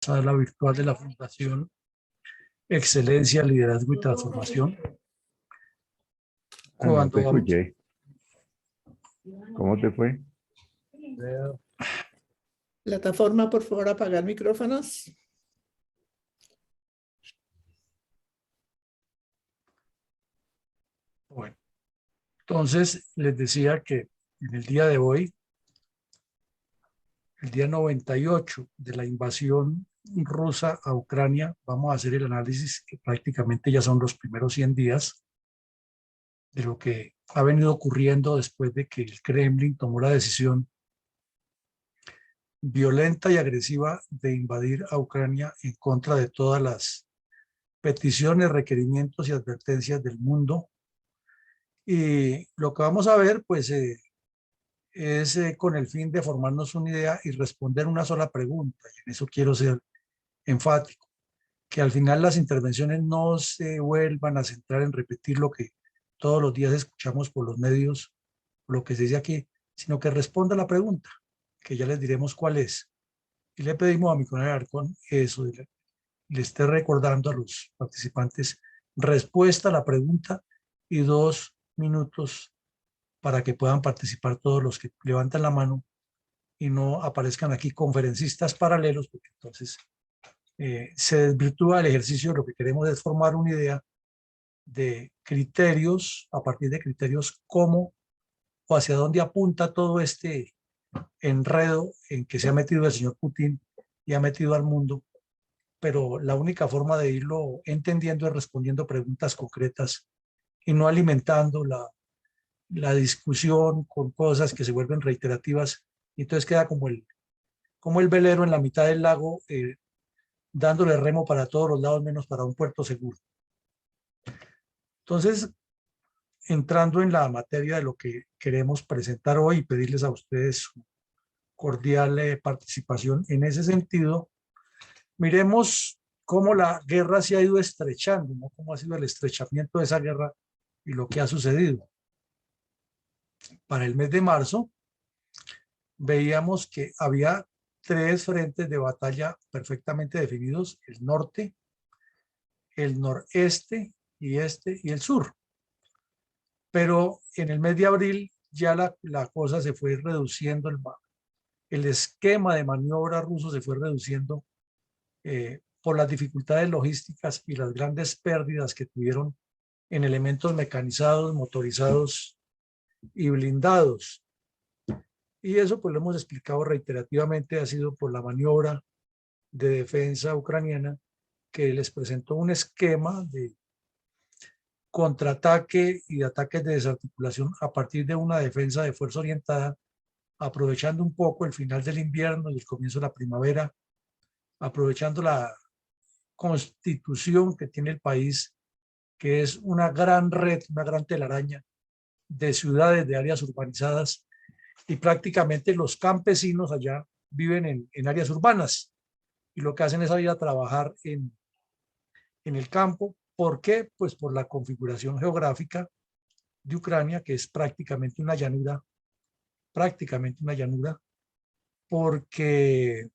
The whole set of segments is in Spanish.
Sala virtual de la Fundación Excelencia, Liderazgo y Transformación. No te Cuando escuché. ¿Cómo te fue? Plataforma, por favor, apagar micrófonos. Bueno, entonces les decía que en el día de hoy, el día 98 de la invasión rusa a Ucrania, vamos a hacer el análisis que prácticamente ya son los primeros 100 días de lo que ha venido ocurriendo después de que el Kremlin tomó la decisión violenta y agresiva de invadir a Ucrania en contra de todas las peticiones, requerimientos y advertencias del mundo. Y lo que vamos a ver, pues, es con el fin de formarnos una idea y responder una sola pregunta. Y en eso quiero ser enfático, que al final las intervenciones no se vuelvan a centrar en repetir lo que todos los días escuchamos por los medios, lo que se dice aquí, sino que responda la pregunta, que ya les diremos cuál es. Y le pedimos a mi colega Arcón eso, le esté recordando a los participantes respuesta a la pregunta y 2 minutos para que puedan participar todos los que levantan la mano y no aparezcan aquí conferencistas paralelos, porque entonces se desvirtúa el ejercicio. Lo que queremos es formar una idea de criterios, a partir de criterios cómo o hacia dónde apunta todo este enredo en que se ha metido el señor Putin y ha metido al mundo, pero la única forma de irlo entendiendo es respondiendo preguntas concretas y no alimentando la discusión con cosas que se vuelven reiterativas, y entonces queda como el velero en la mitad del lago, dándole remo para todos los lados menos para un puerto seguro. Entonces, entrando en la materia de lo que queremos presentar hoy y pedirles a ustedes su cordial participación en ese sentido, miremos cómo la guerra se ha ido estrechando, ¿no? Cómo ha sido el estrechamiento de esa guerra y lo que ha sucedido. Para el mes de marzo, veíamos que había 3 frentes de batalla perfectamente definidos: el norte, el noreste y este y el sur. Pero en el mes de abril ya la cosa se fue reduciendo, el esquema de maniobra ruso se fue reduciendo por las dificultades logísticas y las grandes pérdidas que tuvieron en elementos mecanizados, motorizados y blindados. Y eso, pues, lo hemos explicado reiterativamente, ha sido por la maniobra de defensa ucraniana, que les presentó un esquema de contraataque y de ataques de desarticulación a partir de una defensa de fuerza orientada, aprovechando un poco el final del invierno y el comienzo de la primavera, aprovechando la constitución que tiene el país, que es una gran red, una gran telaraña de ciudades, de áreas urbanizadas, y prácticamente los campesinos allá viven en áreas urbanas, y lo que hacen es ir a trabajar en el campo. ¿Por qué? Pues por la configuración geográfica de Ucrania, que es prácticamente una llanura, porque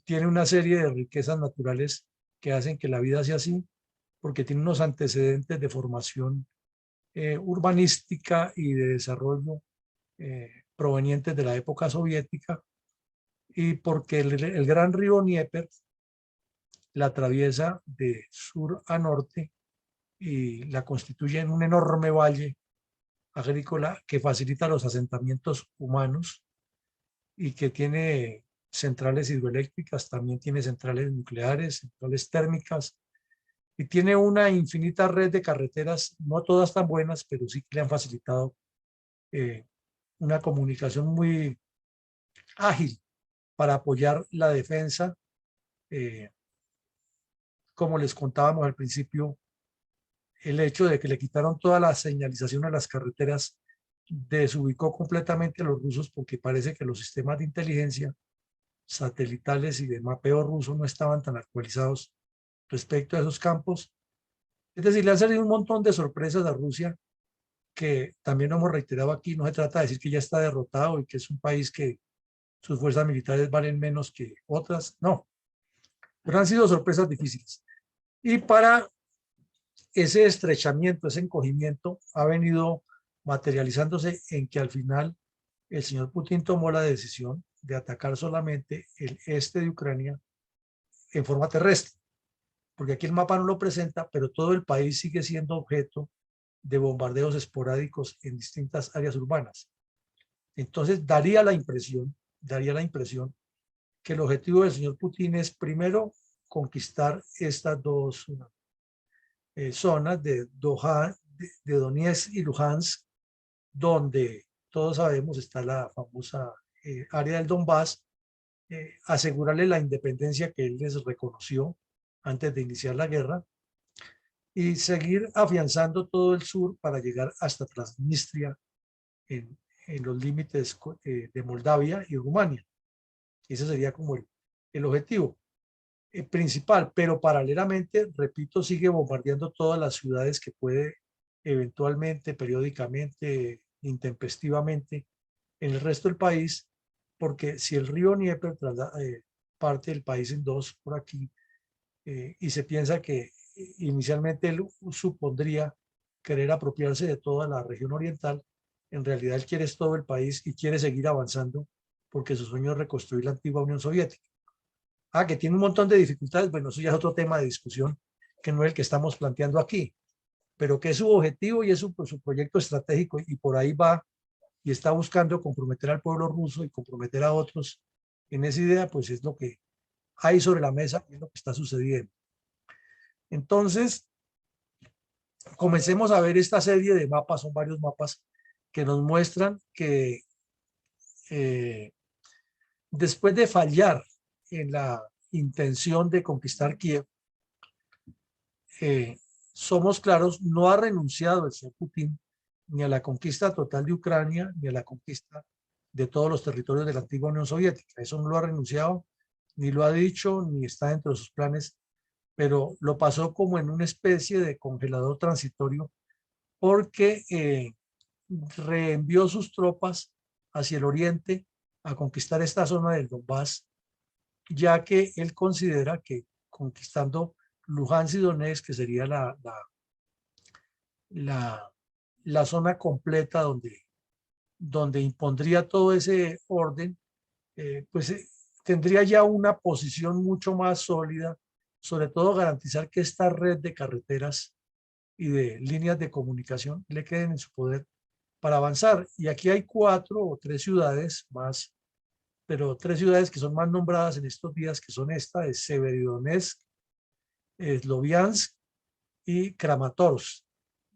tiene una serie de riquezas naturales que hacen que la vida sea así, porque tiene unos antecedentes de formación urbanística y de desarrollo provenientes de la época soviética, y porque el gran río Dnieper la atraviesa de sur a norte y la constituye en un enorme valle agrícola que facilita los asentamientos humanos y que tiene centrales hidroeléctricas, también tiene centrales nucleares, centrales térmicas, y tiene una infinita red de carreteras, no todas tan buenas, pero sí que le han facilitado una comunicación muy ágil para apoyar la defensa. Como les contábamos al principio, el hecho de que le quitaron toda la señalización a las carreteras desubicó completamente a los rusos, porque parece que los sistemas de inteligencia satelitales y de mapeo ruso no estaban tan actualizados respecto a esos campos. Es decir, le han salido un montón de sorpresas a Rusia, que también hemos reiterado aquí. No se trata de decir que ya está derrotado y que es un país que sus fuerzas militares valen menos que otras, no. Pero han sido sorpresas difíciles. Y para ese estrechamiento, ese encogimiento, ha venido materializándose en que al final el señor Putin tomó la decisión de atacar solamente el este de Ucrania en forma terrestre, porque aquí el mapa no lo presenta, pero todo el país sigue siendo objeto de bombardeos esporádicos en distintas áreas urbanas. Entonces daría la impresión que el objetivo del señor Putin es primero conquistar estas dos zonas de Donetsk y Luhansk, donde todos sabemos está la famosa área del Donbass, asegurarle la independencia que él les reconoció antes de iniciar la guerra y seguir afianzando todo el sur para llegar hasta Transnistria en los límites de Moldavia y Rumania. Ese sería como el objetivo principal, pero paralelamente, repito, sigue bombardeando todas las ciudades que puede eventualmente, periódicamente, intempestivamente en el resto del país, porque si el río Dnieper parte del país en dos por aquí, y se piensa que inicialmente él supondría querer apropiarse de toda la región oriental, en realidad él quiere todo el país y quiere seguir avanzando porque su sueño es reconstruir la antigua Unión Soviética. Que tiene un montón de dificultades, bueno, eso ya es otro tema de discusión que no es el que estamos planteando aquí, pero que es su objetivo y es su proyecto estratégico y por ahí va y está buscando comprometer al pueblo ruso y comprometer a otros en esa idea, pues es lo que hay sobre la mesa y es lo que está sucediendo. Entonces, comencemos a ver esta serie de mapas, son varios mapas que nos muestran que después de fallar en la intención de conquistar Kiev, somos claros, no ha renunciado el señor Putin ni a la conquista total de Ucrania, ni a la conquista de todos los territorios de la antigua Unión Soviética. Eso no lo ha renunciado, ni lo ha dicho, ni está dentro de sus planes, pero lo pasó como en una especie de congelador transitorio porque reenvió sus tropas hacia el oriente a conquistar esta zona del Donbass, ya que él considera que conquistando Luhansk y Donetsk, que sería la zona completa donde impondría todo ese orden, pues tendría ya una posición mucho más sólida, sobre todo garantizar que esta red de carreteras y de líneas de comunicación le queden en su poder para avanzar. Y aquí hay 4 o 3 ciudades más, pero 3 ciudades que son más nombradas en estos días, que son esta de Severodonetsk, Sloviansk y Kramatorsk.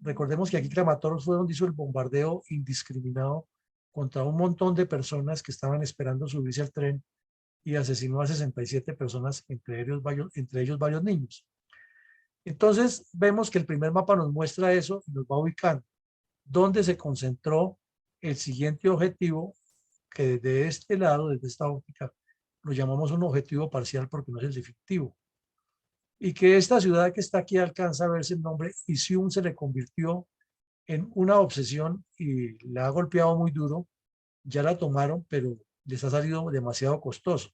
Recordemos que aquí Kramatorsk fue donde hizo el bombardeo indiscriminado contra un montón de personas que estaban esperando subirse al tren y asesinó a 67 personas, entre ellos varios niños. Entonces vemos que el primer mapa nos muestra eso y nos va ubicando dónde se concentró el siguiente objetivo, que desde este lado, desde esta óptica, lo llamamos un objetivo parcial porque no es el definitivo. Y que esta ciudad que está aquí alcanza a verse el nombre Izium, se le convirtió en una obsesión y la ha golpeado muy duro. Ya la tomaron, pero les ha salido demasiado costoso.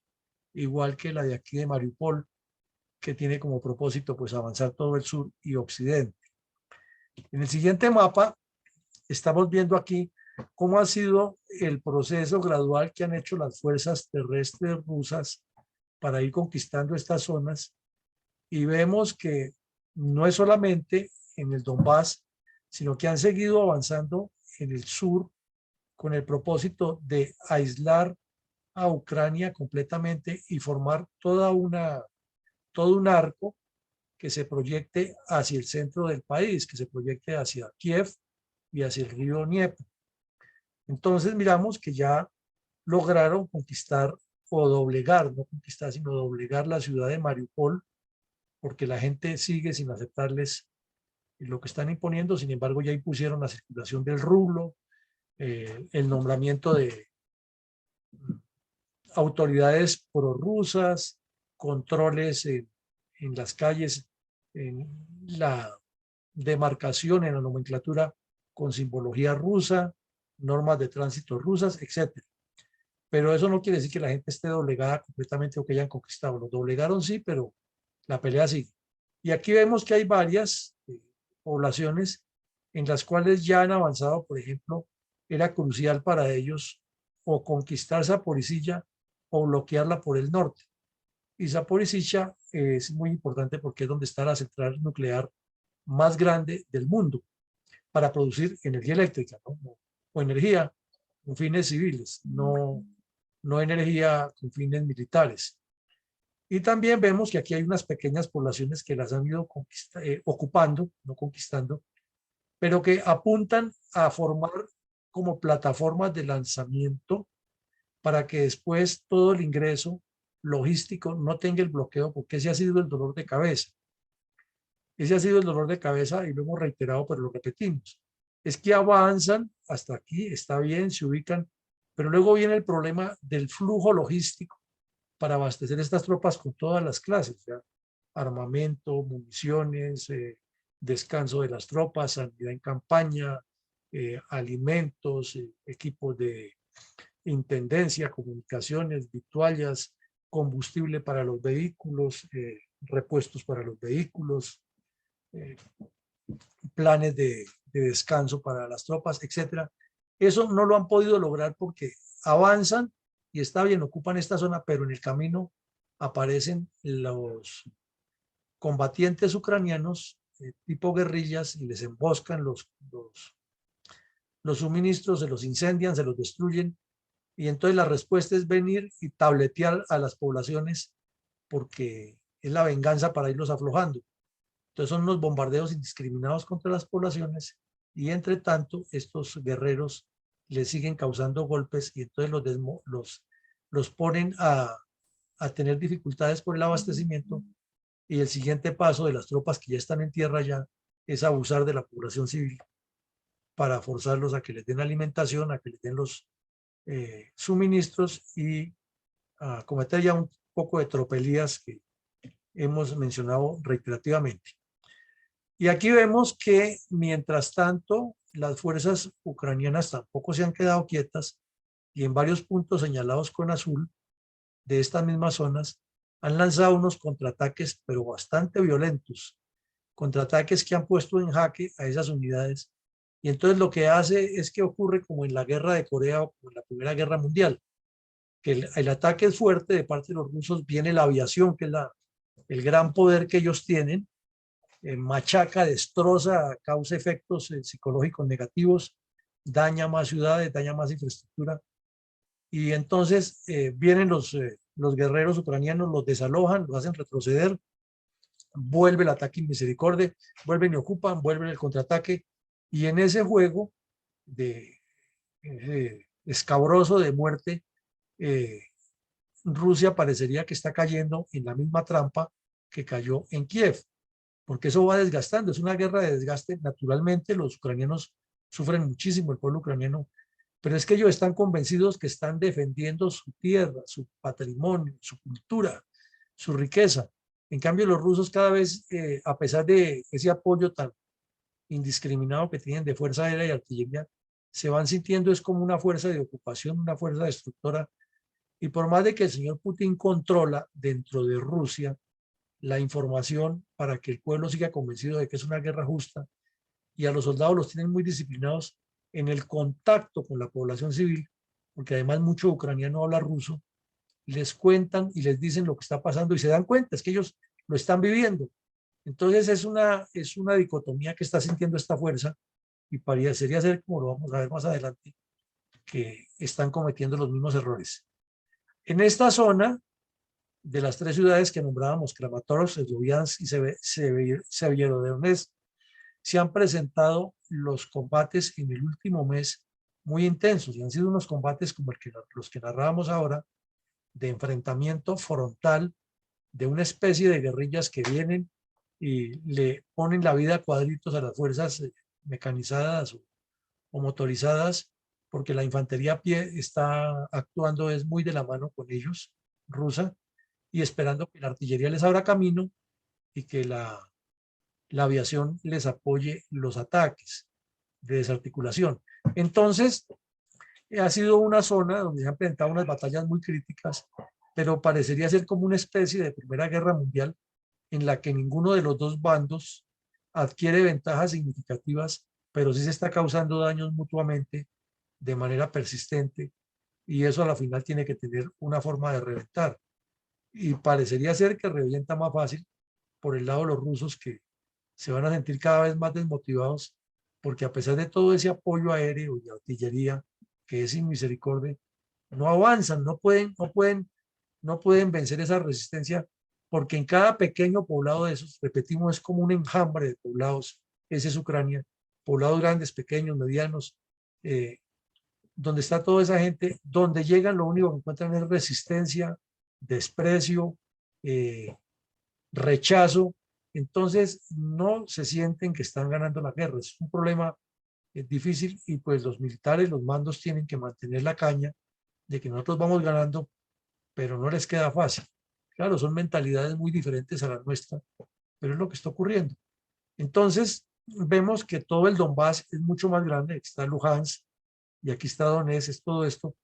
Igual que la de aquí de Mariupol, que tiene como propósito pues avanzar todo el sur y occidente. En el siguiente mapa estamos viendo aquí cómo ha sido el proceso gradual que han hecho las fuerzas terrestres rusas para ir conquistando estas zonas, y vemos que no es solamente en el Donbass, sino que han seguido avanzando en el sur con el propósito de aislar a Ucrania completamente y formar todo un arco que se proyecte hacia el centro del país, que se proyecte hacia Kiev y hacia el río Dnieper. Entonces miramos que ya lograron conquistar o doblegar, no conquistar, sino doblegar la ciudad de Mariupol, porque la gente sigue sin aceptarles lo que están imponiendo. Sin embargo, ya impusieron la circulación del rublo, el nombramiento de autoridades prorrusas, controles en las calles, en la demarcación, en la nomenclatura con simbología rusa, normas de tránsito rusas, etc. Pero eso no quiere decir que la gente esté doblegada completamente o que hayan conquistado. Los doblegaron sí, pero la pelea sigue. Y aquí vemos que hay varias poblaciones en las cuales ya han avanzado. Por ejemplo, era crucial para ellos o conquistar Zaporizhia o bloquearla por el norte. Y Zaporizhia es muy importante porque es donde está la central nuclear más grande del mundo para producir energía eléctrica, ¿no? O energía con fines civiles, no energía con fines militares. Y también vemos que aquí hay unas pequeñas poblaciones que las han ido ocupando, no conquistando, pero que apuntan a formar como plataformas de lanzamiento para que después todo el ingreso logístico no tenga el bloqueo, porque ese ha sido el dolor de cabeza. Ese ha sido el dolor de cabeza y lo hemos reiterado, pero lo repetimos. Es que avanzan hasta aquí, está bien, se ubican, pero luego viene el problema del flujo logístico para abastecer estas tropas con todas las clases, ¿ya? Armamento, municiones, descanso de las tropas, sanidad en campaña, alimentos, equipos de intendencia, comunicaciones, vituallas, combustible para los vehículos, repuestos para los vehículos, eh, planes de descanso para las tropas, etcétera. Eso no lo han podido lograr porque avanzan y está bien, ocupan esta zona, pero en el camino aparecen los combatientes ucranianos tipo guerrillas y les emboscan los suministros, se los incendian, se los destruyen, y entonces la respuesta es venir y tabletear a las poblaciones porque es la venganza para irlos aflojando. Entonces son unos bombardeos indiscriminados contra las poblaciones y entre tanto estos guerreros les siguen causando golpes y entonces los ponen a tener dificultades por el abastecimiento, y el siguiente paso de las tropas que ya están en tierra ya es abusar de la población civil para forzarlos a que les den alimentación, a que les den los suministros y a cometer ya un poco de tropelías que hemos mencionado reiterativamente. Y aquí vemos que mientras tanto las fuerzas ucranianas tampoco se han quedado quietas y en varios puntos señalados con azul de estas mismas zonas han lanzado unos contraataques pero bastante violentos, contraataques que han puesto en jaque a esas unidades. Y entonces lo que hace es que ocurre como en la guerra de Corea o como en la Primera Guerra Mundial, que el ataque es fuerte de parte de los rusos, viene la aviación, que es el gran poder que ellos tienen, machaca, destroza, causa efectos psicológicos negativos, daña más ciudades, daña más infraestructura. Y entonces vienen los guerreros ucranianos, los desalojan, los hacen retroceder, vuelve el ataque en misericordia, vuelven y ocupan, vuelven el contraataque. Y en ese juego de escabroso de muerte, Rusia parecería que está cayendo en la misma trampa que cayó en Kiev, porque eso va desgastando, es una guerra de desgaste. Naturalmente los ucranianos sufren muchísimo, el pueblo ucraniano, pero es que ellos están convencidos que están defendiendo su tierra, su patrimonio, su cultura, su riqueza. En cambio los rusos cada vez, a pesar de ese apoyo tan indiscriminado que tienen de fuerza aérea y artillería, se van sintiendo es como una fuerza de ocupación, una fuerza destructora. Y por más de que el señor Putin controla dentro de Rusia la información para que el pueblo siga convencido de que es una guerra justa, y a los soldados los tienen muy disciplinados en el contacto con la población civil, porque además mucho ucraniano habla ruso, les cuentan y les dicen lo que está pasando y se dan cuenta, es que ellos lo están viviendo. Entonces es una dicotomía que está sintiendo esta fuerza y parecería ser, como lo vamos a ver más adelante, que están cometiendo los mismos errores. En esta zona de las tres ciudades que nombrábamos, Kramatorsk, Sloviansk y Severodonetsk, se han presentado los combates en el último mes muy intensos y han sido unos combates como los que narrábamos ahora, de enfrentamiento frontal de una especie de guerrillas que vienen y le ponen la vida a cuadritos a las fuerzas mecanizadas o motorizadas, porque la infantería a pie está actuando es muy de la mano con ellos, rusa, y esperando que la artillería les abra camino y que la aviación les apoye los ataques de desarticulación. Entonces, ha sido una zona donde se han presentado unas batallas muy críticas, pero parecería ser como una especie de Primera Guerra Mundial, en la que ninguno de los dos bandos adquiere ventajas significativas, pero sí se está causando daños mutuamente de manera persistente y eso a la final tiene que tener una forma de reventar. Y parecería ser que revienta más fácil por el lado de los rusos, que se van a sentir cada vez más desmotivados porque a pesar de todo ese apoyo aéreo y artillería que es sin misericordia, no avanzan, no pueden vencer esa resistencia, porque en cada pequeño poblado de esos, repetimos, es como un enjambre de poblados, ese es Ucrania, poblados grandes, pequeños, medianos, eh, donde está toda esa gente, donde llegan lo único que encuentran es resistencia, desprecio, rechazo, entonces no se sienten que están ganando la guerra, es un problema difícil y pues los militares, los mandos tienen que mantener la caña de que nosotros vamos ganando, pero no les queda fácil. Claro, son mentalidades muy diferentes a la nuestra, pero es lo que está ocurriendo. Entonces, vemos que todo el Donbass es mucho más grande, aquí está Luhansk y aquí está Donetsk, es todo esto,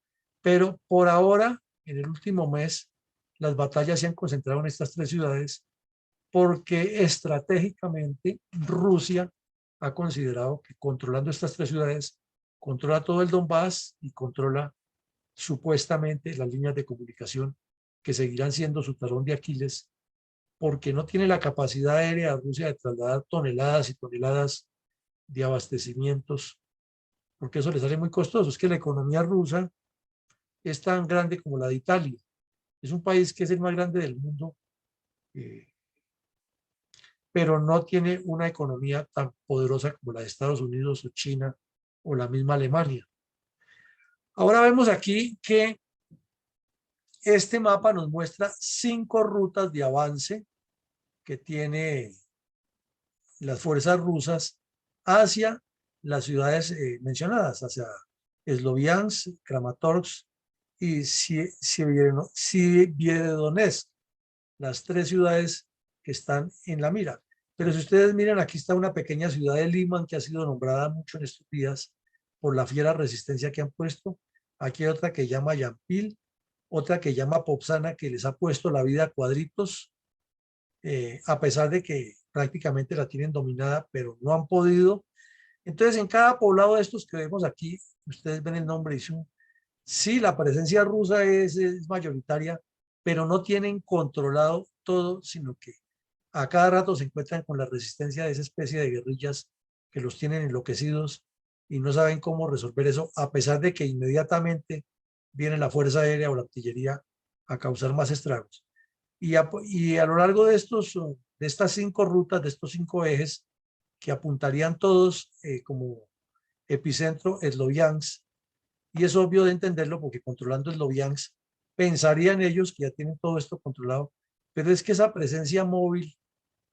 pero por ahora, en el último mes, las batallas se han concentrado en estas tres ciudades porque estratégicamente Rusia ha considerado que controlando estas tres ciudades, controla todo el Donbass y controla supuestamente las líneas de comunicación que seguirán siendo su talón de Aquiles, porque no tiene la capacidad aérea de Rusia de trasladar toneladas y toneladas de abastecimientos, porque eso le sale muy costoso. Es que la economía rusa es tan grande como la de Italia. Es un país que es el más grande del mundo, eh, pero no tiene una economía tan poderosa como la de Estados Unidos o China o la misma Alemania. Ahora vemos aquí que este mapa nos muestra 5 rutas de avance que tiene las fuerzas rusas hacia las ciudades mencionadas, hacia Sloviansk, Kramatorsk y Sievierodonetsk, las tres ciudades que están en la mira. Pero si ustedes miran, aquí está una pequeña ciudad de Liman que ha sido nombrada mucho en estos días por la fiera resistencia que han puesto. Aquí hay otra que llama Yampil, otra que llama Popsana, que les ha puesto la vida a cuadritos, a pesar de que prácticamente la tienen dominada, pero no han podido. Entonces, en cada poblado de estos que vemos aquí, ustedes ven el nombre, sí, la presencia rusa es mayoritaria, pero no tienen controlado todo, sino que a cada rato se encuentran con la resistencia de esa especie de guerrillas que los tienen enloquecidos y no saben cómo resolver eso, a pesar de que inmediatamente viene la fuerza aérea o la artillería a causar más estragos. Y a lo largo de de estas 5 rutas, de estos 5 ejes, que apuntarían todos como epicentro Sloviansk, y es obvio de entenderlo porque controlando Sloviansk, pensarían ellos que ya tienen todo esto controlado, pero es que esa presencia móvil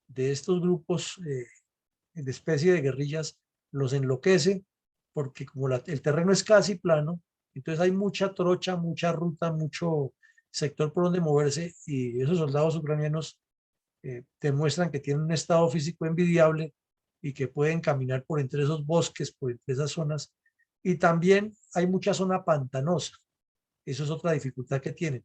de estos grupos de especie de guerrillas los enloquece, porque como el terreno es casi plano, entonces hay mucha trocha, mucha ruta, mucho sector por donde moverse, y esos soldados ucranianos demuestran que tienen un estado físico envidiable y que pueden caminar por entre esos bosques, por entre esas zonas. Y también hay mucha zona pantanosa. Eso es otra dificultad que tienen.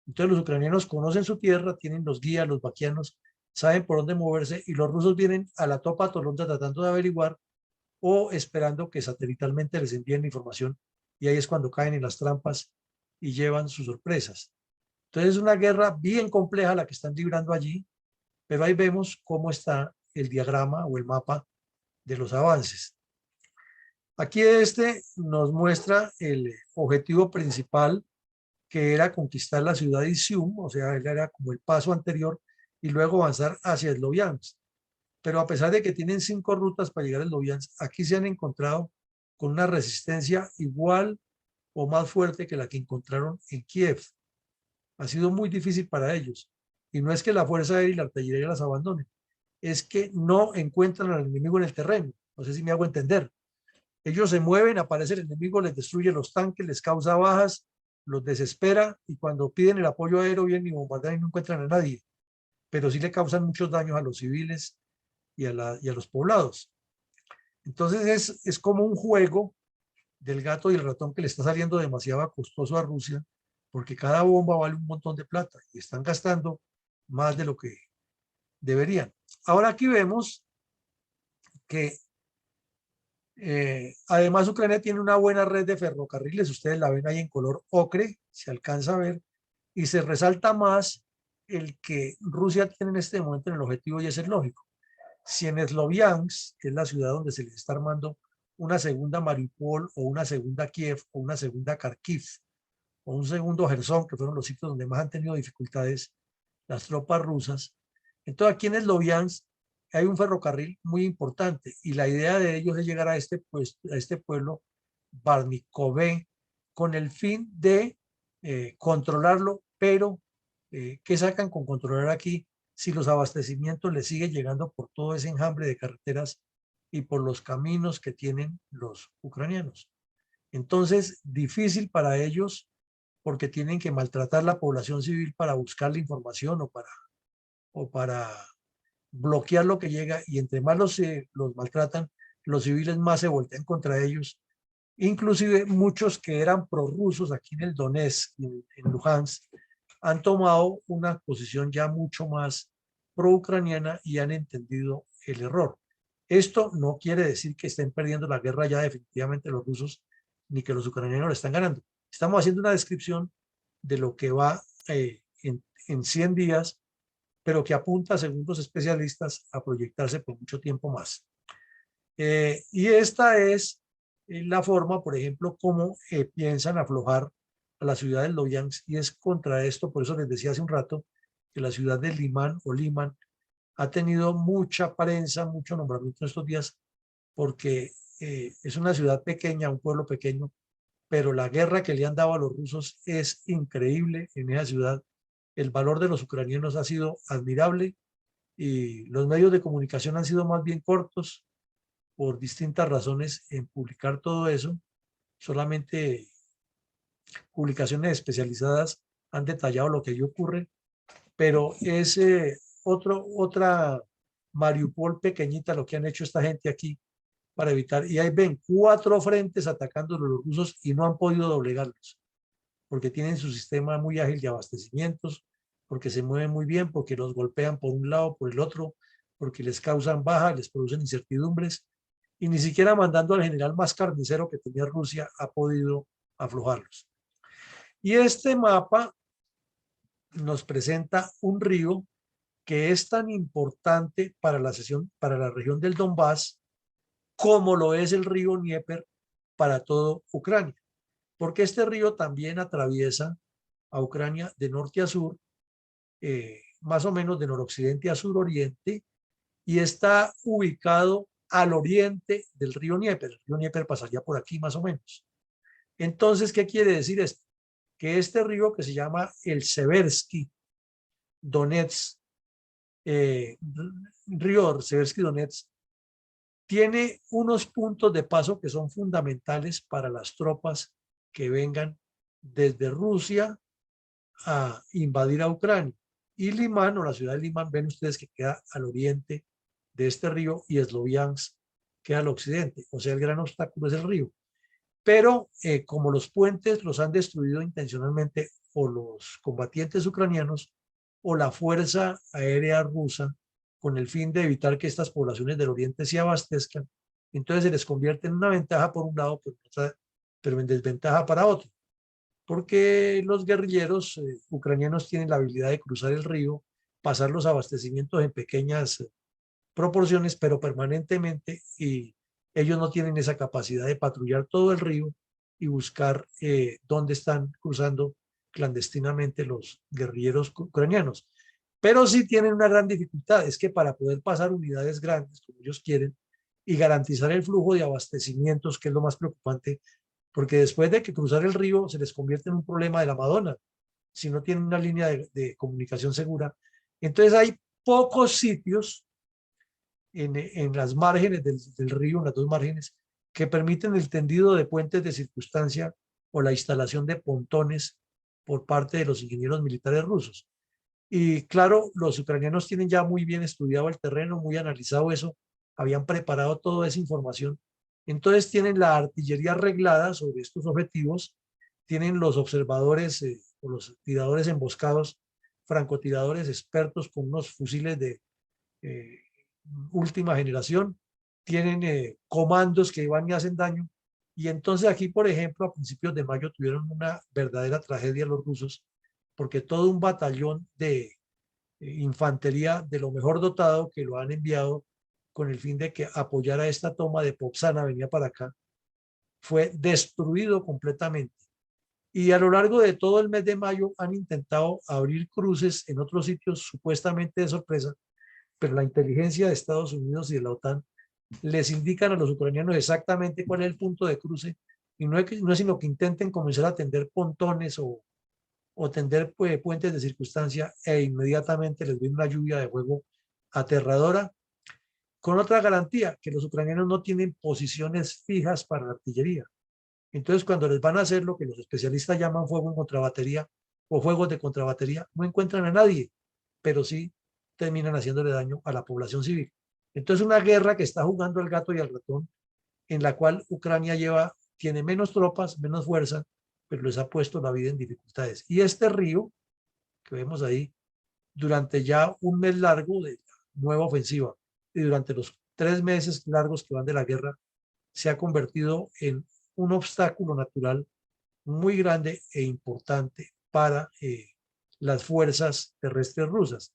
Entonces los ucranianos conocen su tierra, tienen los guías, los vaquianos, saben por dónde moverse y los rusos vienen a la topa tolonta tratando de averiguar o esperando que satelitalmente les envíen la información y ahí es cuando caen en las trampas y llevan sus sorpresas. Entonces es una guerra bien compleja la que están librando allí, pero ahí vemos cómo está el diagrama o el mapa de los avances. Aquí este nos muestra el objetivo principal, que era conquistar la ciudad de Izium, o sea, era como el paso anterior, y luego avanzar hacia Sloviansk. Pero a pesar de que tienen 5 rutas para llegar a Sloviansk, aquí se han encontrado con una resistencia igual o más fuerte que la que encontraron en Kiev. Ha sido muy difícil para ellos. Y no es que la fuerza aérea y la artillería las abandonen, es que no encuentran al enemigo en el terreno. No sé si me hago entender. Ellos se mueven, aparece el enemigo, les destruye los tanques, les causa bajas, los desespera y cuando piden el apoyo aéreo vienen y bombardean y no encuentran a nadie. Pero sí le causan muchos daños a los civiles y a los poblados. Entonces es como un juego del gato y el ratón que le está saliendo demasiado costoso a Rusia porque cada bomba vale un montón de plata y están gastando más deberían. Ahora aquí vemos que además Ucrania tiene una buena red de ferrocarriles, ustedes la ven ahí en color ocre, se alcanza a ver, y se resalta más el que Rusia tiene en este momento en el objetivo, y ese es lógico. Si en Sloviansk, que es la ciudad donde se les está armando una segunda Mariupol o una segunda Kiev o una segunda Kharkiv o un segundo Gerson, que fueron los sitios donde más han tenido dificultades las tropas rusas, entonces aquí en Sloviansk hay un ferrocarril muy importante y la idea de ellos es llegar a este pueblo Barnikove con el fin de controlarlo, pero ¿qué sacan con controlar aquí si los abastecimientos les siguen llegando por todo ese enjambre de carreteras y por los caminos que tienen los ucranianos? Entonces, difícil para ellos porque tienen que maltratar la población civil para buscar la información o para bloquear lo que llega, y entre más los maltratan, los civiles más se voltean contra ellos. Inclusive muchos que eran prorrusos aquí en el Donetsk, en Luhansk, han tomado una posición ya mucho más pro-ucraniana y han entendido el error. Esto no quiere decir que estén perdiendo la guerra ya definitivamente los rusos, ni que los ucranianos la están ganando. Estamos haciendo una descripción de lo que va en 100 días, pero que apunta, según los especialistas, a proyectarse por mucho tiempo más. Y esta es la forma, por ejemplo, como piensan aflojar a la ciudad de Loyansk, y es contra esto, por eso les decía hace un rato, que la ciudad de Limán o Liman ha tenido mucha prensa, mucho nombramiento estos días, porque es una ciudad pequeña, un pueblo pequeño, pero la guerra que le han dado a los rusos es increíble en esa ciudad. El valor de los ucranianos ha sido admirable y los medios de comunicación han sido más bien cortos por distintas razones en publicar todo eso. Solamente publicaciones especializadas han detallado lo que allí ocurre, pero es otra Mariupol pequeñita lo que han hecho esta gente aquí para evitar, y ahí ven 4 frentes atacando a los rusos y no han podido doblegarlos, porque tienen su sistema muy ágil de abastecimientos, porque se mueven muy bien, porque los golpean por un lado, por el otro, porque les causan baja, les producen incertidumbres, y ni siquiera mandando al general más carnicero que tenía Rusia ha podido aflojarlos. Y este mapa nos presenta un río que es tan importante para la región del Donbass como lo es el río Dnieper para todo Ucrania, porque este río también atraviesa a Ucrania de norte a sur, más o menos de noroccidente a suroriente, y está ubicado al oriente del río Dnieper. El río Dnieper pasaría por aquí más o menos. Entonces, ¿qué quiere decir esto? Que este río, que se llama el Seversky Donetsk, río Seversky Donetsk, tiene unos puntos de paso que son fundamentales para las tropas que vengan desde Rusia a invadir a Ucrania. Y Limán, o la ciudad de Limán, ven ustedes que queda al oriente de este río, y Sloviansk queda al occidente. O sea, el gran obstáculo es el río. Pero como los puentes los han destruido intencionalmente o los combatientes ucranianos o la fuerza aérea rusa, con el fin de evitar que estas poblaciones del oriente se abastezcan, entonces se les convierte en una ventaja por un lado, pero en desventaja para otro, porque los guerrilleros ucranianos tienen la habilidad de cruzar el río, pasar los abastecimientos en pequeñas proporciones, pero permanentemente, y ellos no tienen esa capacidad de patrullar todo el río y buscar dónde están cruzando clandestinamente los guerrilleros ucranianos. Pero sí tienen una gran dificultad, es que para poder pasar unidades grandes como ellos quieren y garantizar el flujo de abastecimientos, que es lo más preocupante, porque después de que cruzar el río se les convierte en un problema de la Madonna, si no tienen una línea de comunicación segura. Entonces hay pocos sitios en las márgenes del río, en las dos márgenes, que permiten el tendido de puentes de circunstancia o la instalación de pontones por parte de los ingenieros militares rusos. Y claro, los ucranianos tienen ya muy bien estudiado el terreno, muy analizado eso, habían preparado toda esa información. Entonces tienen la artillería arreglada sobre estos objetivos, tienen los observadores o los tiradores emboscados, francotiradores expertos con unos fusiles de eh, última generación, tienen comandos que van y hacen daño. Y entonces aquí, por ejemplo, a principios de mayo tuvieron una verdadera tragedia los rusos, porque todo un batallón de infantería de lo mejor dotado que lo han enviado con el fin de que apoyara esta toma de Popsana, venía para acá, fue destruido completamente. Y a lo largo de todo el mes de mayo han intentado abrir cruces en otros sitios supuestamente de sorpresa, pero la inteligencia de Estados Unidos y de la OTAN les indican a los ucranianos exactamente cuál es el punto de cruce y no es sino que intenten comenzar a tender pontones o tender puentes de circunstancia e inmediatamente les viene una lluvia de fuego aterradora, con otra garantía, que los ucranianos no tienen posiciones fijas para la artillería. Entonces, cuando les van a hacer lo que los especialistas llaman fuego en contrabatería o juegos de contrabatería, no encuentran a nadie, pero sí terminan haciéndole daño a la población civil. Entonces, una guerra que está jugando al gato y al ratón, en la cual Ucrania tiene menos tropas, menos fuerza, pero les ha puesto la vida en dificultades. Y este río que vemos ahí, durante ya un mes largo de la nueva ofensiva y durante los 3 meses largos que van de la guerra, se ha convertido en un obstáculo natural muy grande e importante para las fuerzas terrestres rusas.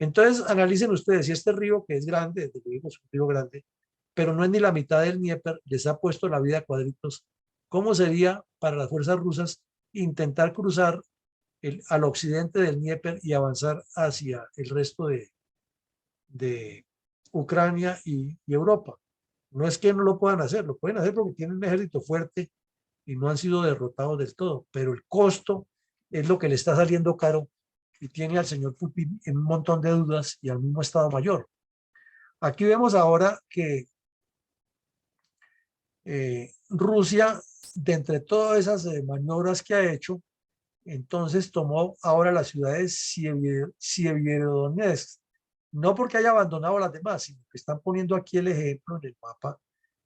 Entonces, analicen ustedes si este río, que es grande, desde luego es un río grande, pero no es ni la mitad del Dnieper, les ha puesto la vida a cuadritos. ¿Cómo sería para las fuerzas rusas intentar cruzar al occidente del Dnieper y avanzar hacia el resto de Ucrania y Europa? No es que no lo puedan hacer, lo pueden hacer porque tienen un ejército fuerte y no han sido derrotados del todo, pero el costo es lo que le está saliendo caro y tiene al señor Putin en un montón de dudas y al mismo Estado Mayor. Aquí vemos ahora que Rusia, de entre todas esas maniobras que ha hecho, entonces tomó ahora la ciudad de Sievierodonetsk, no porque haya abandonado las demás, sino que están poniendo aquí el ejemplo en el mapa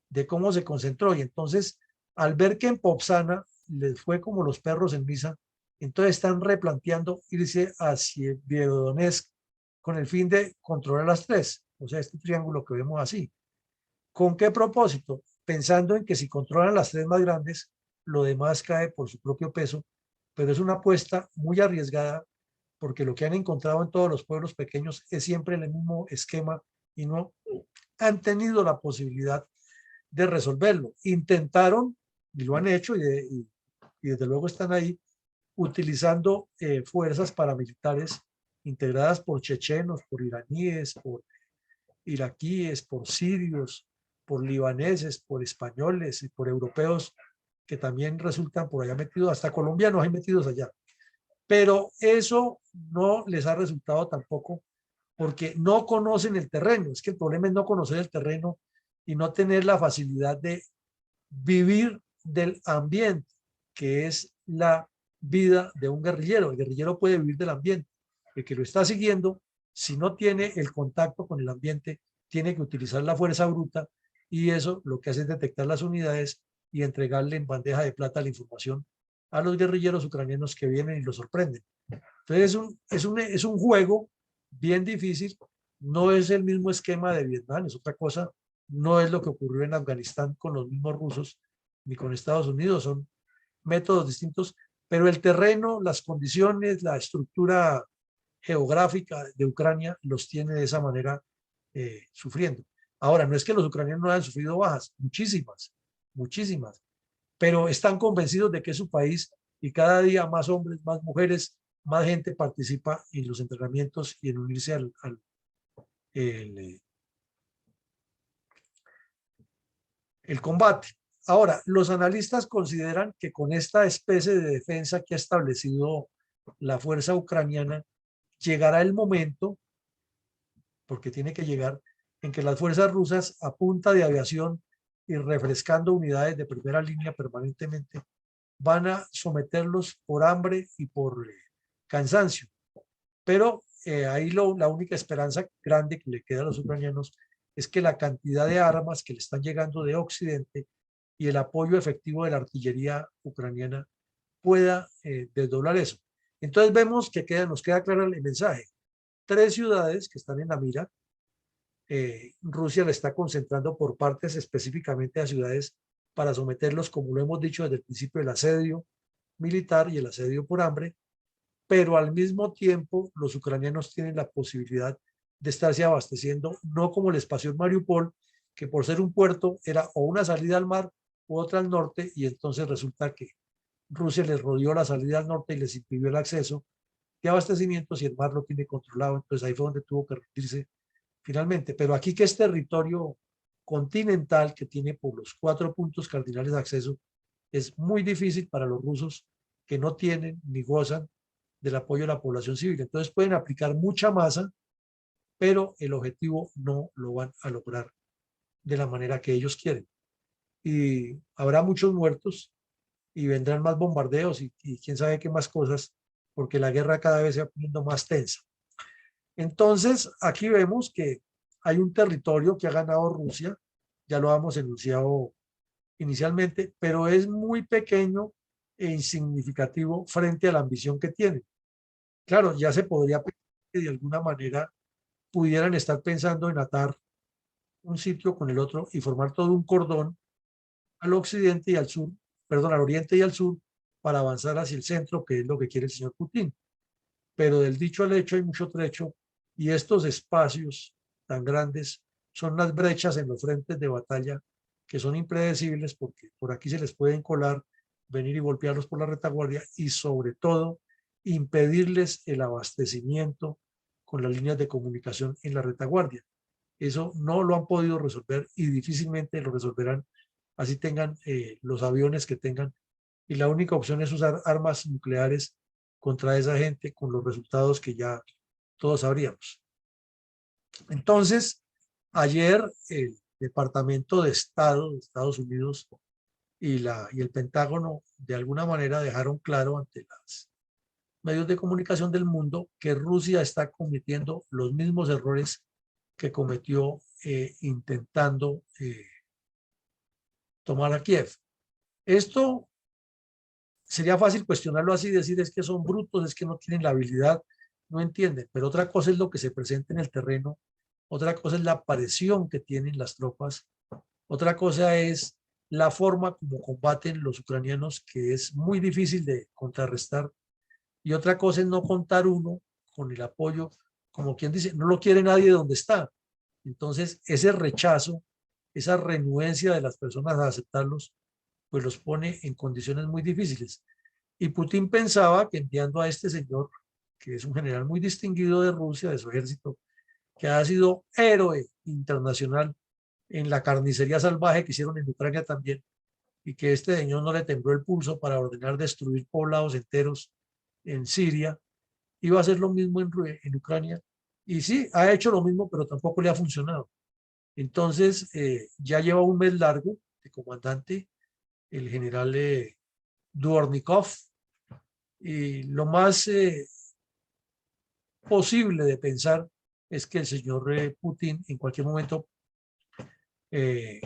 de cómo se concentró. Y entonces, al ver que en Popsana les fue como los perros en misa, entonces están replanteando irse a Sievierodonetsk con el fin de controlar las tres, o sea, este triángulo que vemos así. ¿Con qué propósito? Pensando en que si controlan las tres más grandes, lo demás cae por su propio peso, pero es una apuesta muy arriesgada porque lo que han encontrado en todos los pueblos pequeños es siempre el mismo esquema y no han tenido la posibilidad de resolverlo. Intentaron y lo han hecho y desde luego están ahí utilizando fuerzas paramilitares integradas por chechenos, por iraníes, por iraquíes, por sirios, por libaneses, por españoles y por europeos que también resultan por allá metidos, hasta colombianos hay metidos allá. Pero eso no les ha resultado tampoco porque no conocen el terreno. Es que el problema es no conocer el terreno y no tener la facilidad de vivir del ambiente, que es la vida de un guerrillero. El guerrillero puede vivir del ambiente. El que lo está siguiendo, si no tiene el contacto con el ambiente, tiene que utilizar la fuerza bruta y eso lo que hace es detectar las unidades y entregarle en bandeja de plata la información a los guerrilleros ucranianos que vienen y los sorprenden. Entonces es un juego bien difícil, no es el mismo esquema de Vietnam, es otra cosa, no es lo que ocurrió en Afganistán con los mismos rusos ni con Estados Unidos, son métodos distintos, pero el terreno, las condiciones, la estructura geográfica de Ucrania los tiene de esa manera sufriendo. Ahora, no es que los ucranianos no hayan sufrido bajas, muchísimas, muchísimas, pero están convencidos de que es su país y cada día más hombres, más mujeres, más gente participa en los entrenamientos y en unirse el combate. Ahora, los analistas consideran que con esta especie de defensa que ha establecido la fuerza ucraniana, llegará el momento, porque tiene que llegar, en que las fuerzas rusas a punta de aviación y refrescando unidades de primera línea permanentemente van a someterlos por hambre y por cansancio. Pero ahí la única esperanza grande que le queda a los ucranianos es que la cantidad de armas que le están llegando de Occidente y el apoyo efectivo de la artillería ucraniana pueda desdoblar eso. Entonces vemos que nos queda claro el mensaje. 3 ciudades que están en la mira, Rusia la está concentrando por partes, específicamente a ciudades, para someterlos, como lo hemos dicho desde el principio, el asedio militar y el asedio por hambre, pero al mismo tiempo los ucranianos tienen la posibilidad de estarse abasteciendo, no como les pasó en Mariupol, que por ser un puerto era o una salida al mar u otra al norte, y entonces resulta que Rusia les rodeó la salida al norte y les impidió el acceso de abastecimientos y el mar lo tiene controlado. Entonces ahí fue donde tuvo que rendirse finalmente. Pero aquí, que es territorio continental, que tiene por los 4 puntos cardinales de acceso, es muy difícil para los rusos, que no tienen ni gozan del apoyo de la población civil. Entonces pueden aplicar mucha masa, pero el objetivo no lo van a lograr de la manera que ellos quieren. Y habrá muchos muertos y vendrán más bombardeos y quién sabe qué más cosas, porque la guerra cada vez se va poniendo más tensa. Entonces, aquí vemos que hay un territorio que ha ganado Rusia, ya lo hemos enunciado inicialmente, pero es muy pequeño e insignificativo frente a la ambición que tiene. Claro, ya se podría pensar que de alguna manera pudieran estar pensando en atar un sitio con el otro y formar todo un cordón al occidente y al sur, perdón, al oriente y al sur, para avanzar hacia el centro, que es lo que quiere el señor Putin. Pero del dicho al hecho hay mucho trecho, y estos espacios tan grandes son las brechas en los frentes de batalla que son impredecibles, porque por aquí se les pueden colar, venir y golpearlos por la retaguardia, y sobre todo impedirles el abastecimiento con las líneas de comunicación en la retaguardia. Eso no lo han podido resolver y difícilmente lo resolverán, así tengan los aviones que tengan, y la única opción es usar armas nucleares contra esa gente, con los resultados que ya todos sabríamos. Entonces, ayer el Departamento de Estado de Estados Unidos y el Pentágono de alguna manera dejaron claro ante los medios de comunicación del mundo que Rusia está cometiendo los mismos errores que cometió intentando tomar a Kiev. Esto sería fácil cuestionarlo así, decir es que son brutos, es que no tienen la habilidad, no entienden, pero otra cosa es lo que se presenta en el terreno, otra cosa es la presión que tienen las tropas, otra cosa es la forma como combaten los ucranianos, que es muy difícil de contrarrestar, y otra cosa es no contar uno con el apoyo, como quien dice, no lo quiere nadie donde está. Entonces, ese rechazo, esa renuencia de las personas a aceptarlos, pues los pone en condiciones muy difíciles. Y Putin pensaba que enviando a este señor, que es un general muy distinguido de Rusia, de su ejército, que ha sido héroe internacional en la carnicería salvaje que hicieron en Ucrania también, y que este señor no le tembló el pulso para ordenar destruir poblados enteros en Siria, iba a hacer lo mismo en Ucrania. Y sí, ha hecho lo mismo, pero tampoco le ha funcionado. Entonces, ya lleva un mes largo de comandante, el general Dvornikov, y lo más posible de pensar es que el señor Putin en cualquier momento eh,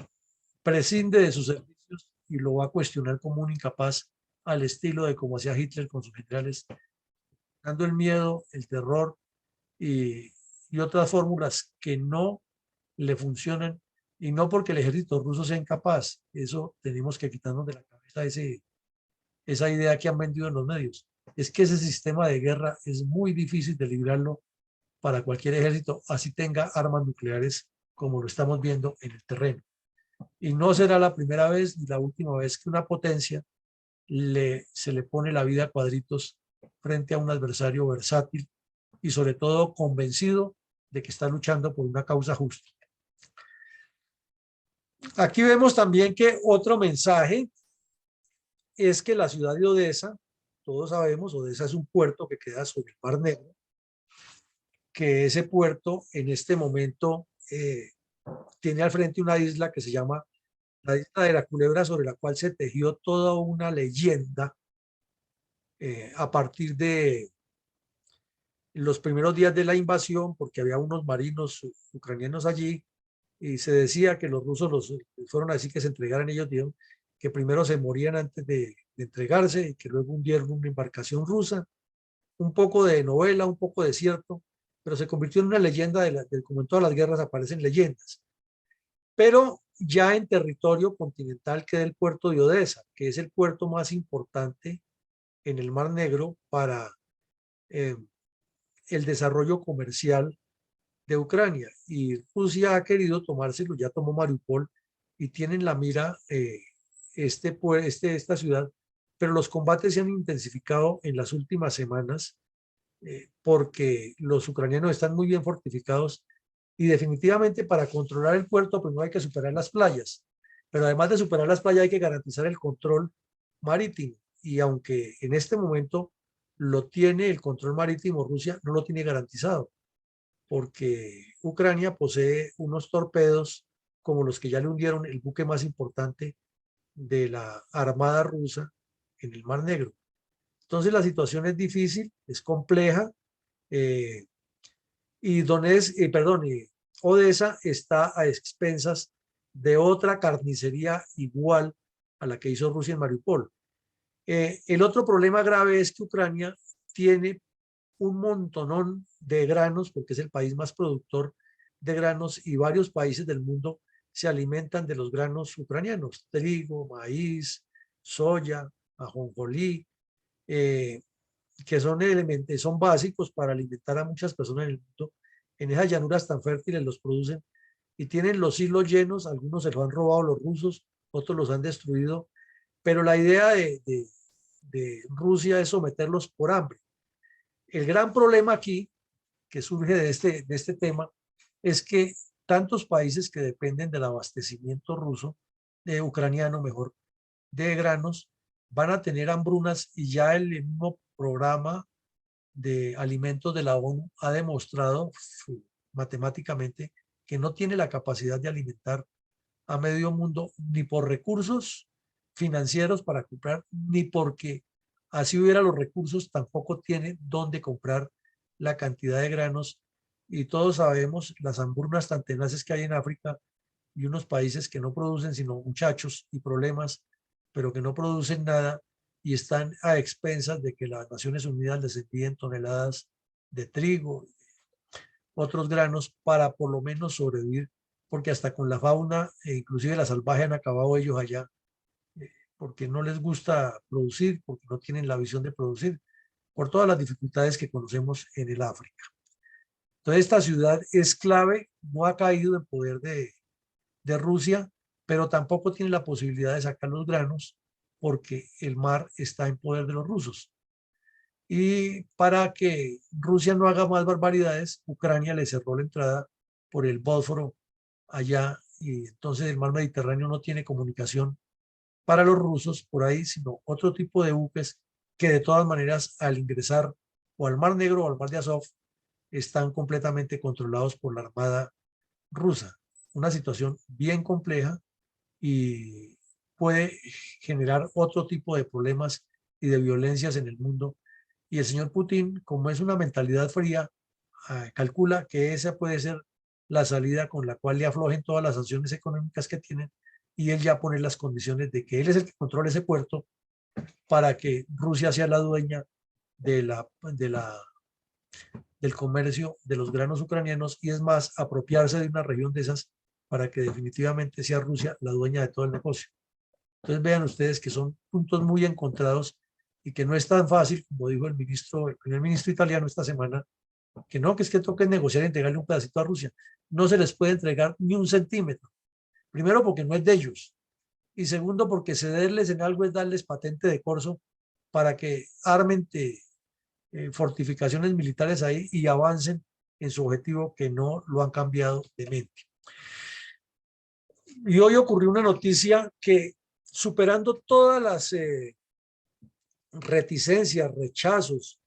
prescinde de sus servicios y lo va a cuestionar como un incapaz, al estilo de como hacía Hitler con sus generales, dando el miedo, el terror y otras fórmulas que no le funcionan, y no porque el ejército ruso sea incapaz. Eso tenemos que quitarnos de la cabeza esa idea que han vendido en los medios. Es que ese sistema de guerra es muy difícil de librarlo para cualquier ejército, así tenga armas nucleares, como lo estamos viendo en el terreno. Y no será la primera vez ni la última vez que una potencia se le pone la vida a cuadritos frente a un adversario versátil y sobre todo convencido de que está luchando por una causa justa. Aquí vemos también que otro mensaje es que la ciudad de Odesa, todos sabemos, Odesa es un puerto que queda sobre el Mar Negro, que ese puerto en este momento tiene al frente una isla que se llama la isla de la Culebra, sobre la cual se tejió toda una leyenda a partir de los primeros días de la invasión, porque había unos marinos ucranianos allí y se decía que los rusos los fueron así que se entregaran. Ellos dijeron que primero se morían antes de entregarse y que luego hundieron una embarcación rusa. Un poco de novela, un poco de cierto, pero se convirtió en una leyenda, como en todas las guerras aparecen leyendas. Pero ya en territorio continental queda el puerto de Odesa, que es el puerto más importante en el Mar Negro para eh, el desarrollo comercial de Ucrania. Y Rusia ha querido tomárselo, ya tomó Mariupol y tienen la mira esta ciudad, pero los combates se han intensificado en las últimas semanas porque los ucranianos están muy bien fortificados y definitivamente para controlar el puerto primero hay que superar las playas, pero además de superar las playas hay que garantizar el control marítimo y aunque en este momento lo tiene el control marítimo, Rusia no lo tiene garantizado porque Ucrania posee unos torpedos como los que ya le hundieron el buque más importante de la Armada rusa en el Mar Negro. Entonces la situación es difícil, es compleja eh, y Odesa está a expensas de otra carnicería igual a la que hizo Rusia en Mariupol. El otro problema grave es que Ucrania tiene un montonón de granos, porque es el país más productor de granos y varios países del mundo se alimentan de los granos ucranianos, trigo, maíz, soya, ajonjolí, eh, que son elementos, son básicos para alimentar a muchas personas en el mundo. En esas llanuras tan fértiles los producen y tienen los silos llenos, algunos se los han robado los rusos, otros los han destruido, pero la idea de Rusia es someterlos por hambre. El gran problema aquí que surge de este tema es que tantos países que dependen del abastecimiento ruso, de ucraniano mejor, de granos, van a tener hambrunas y ya el mismo programa de alimentos de la ONU ha demostrado matemáticamente que no tiene la capacidad de alimentar a medio mundo ni por recursos financieros para comprar, ni porque así hubiera los recursos, tampoco tiene dónde comprar la cantidad de granos. Y todos sabemos las hambrunas tan tenaces que hay en África y unos países que no producen sino muchachos y problemas, pero que no producen nada y están a expensas de que las Naciones Unidas les envíen toneladas de trigo, otros granos para por lo menos sobrevivir, porque hasta con la fauna, inclusive la salvaje, han acabado ellos allá, porque no les gusta producir, porque no tienen la visión de producir, por todas las dificultades que conocemos en el África. Entonces esta ciudad es clave, no ha caído en poder de Rusia, pero tampoco tiene la posibilidad de sacar los granos porque el mar está en poder de los rusos. Y para que Rusia no haga más barbaridades, Ucrania le cerró la entrada por el Bósforo allá y entonces el mar Mediterráneo no tiene comunicación para los rusos por ahí, sino otro tipo de buques que de todas maneras al ingresar o al Mar Negro o al Mar de Azov están completamente controlados por la Armada rusa. Una situación bien compleja y puede generar otro tipo de problemas y de violencias en el mundo. Y el señor Putin, como es una mentalidad fría, calcula que esa puede ser la salida con la cual le aflojen todas las sanciones económicas que tienen y él ya pone las condiciones de que él es el que controla ese puerto para que Rusia sea la dueña de del comercio de los granos ucranianos y es más, apropiarse de una región de esas para que definitivamente sea Rusia la dueña de todo el negocio. Entonces vean ustedes que son puntos muy encontrados y que no es tan fácil, como dijo el primer ministro italiano esta semana, que es que toque negociar y entregarle un pedacito a Rusia. No se les puede entregar ni un centímetro. Primero porque no es de ellos y segundo porque cederles en algo es darles patente de corso para que armen fortificaciones militares ahí y avancen en su objetivo que no lo han cambiado de mente. Y hoy ocurrió una noticia que superando todas las reticencias, rechazos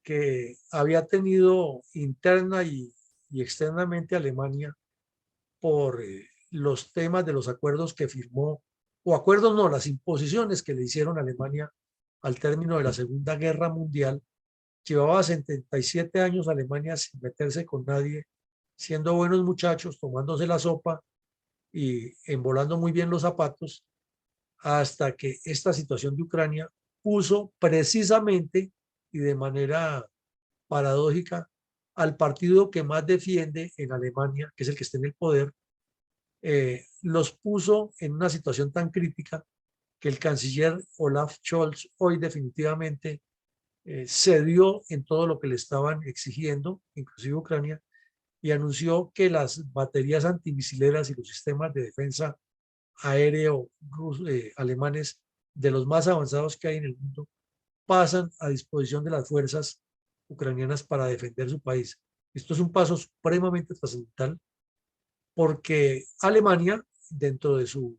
que había tenido interna y externamente Alemania por los temas de los acuerdos que firmó, o acuerdos no, las imposiciones que le hicieron a Alemania al término de la Segunda Guerra Mundial. Llevaba 77 años Alemania sin meterse con nadie, siendo buenos muchachos, tomándose la sopa y embolando muy bien los zapatos, hasta que esta situación de Ucrania puso precisamente y de manera paradójica al partido que más defiende en Alemania, que es el que está en el poder, los puso en una situación tan crítica que el canciller Olaf Scholz hoy definitivamente cedió en todo lo que le estaban exigiendo, inclusive Ucrania, y anunció que las baterías antimisileras y los sistemas de defensa aéreo alemanes, de los más avanzados que hay en el mundo, pasan a disposición de las fuerzas ucranianas para defender su país. Esto es un paso supremamente trascendental porque Alemania, dentro de su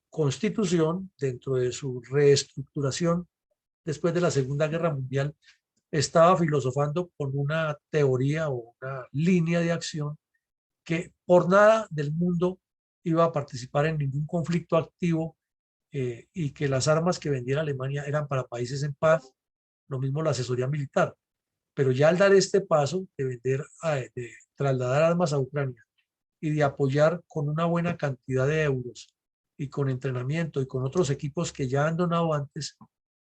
constitución, dentro de su reestructuración después de la Segunda Guerra Mundial, estaba filosofando con una teoría o una línea de acción que por nada del mundo iba a participar en ningún conflicto activo, y que las armas que vendiera Alemania eran para países en paz, lo mismo la asesoría militar. Pero ya al dar este paso de vender, de trasladar armas a Ucrania y de apoyar con una buena cantidad de euros y con entrenamiento y con otros equipos que ya han donado antes,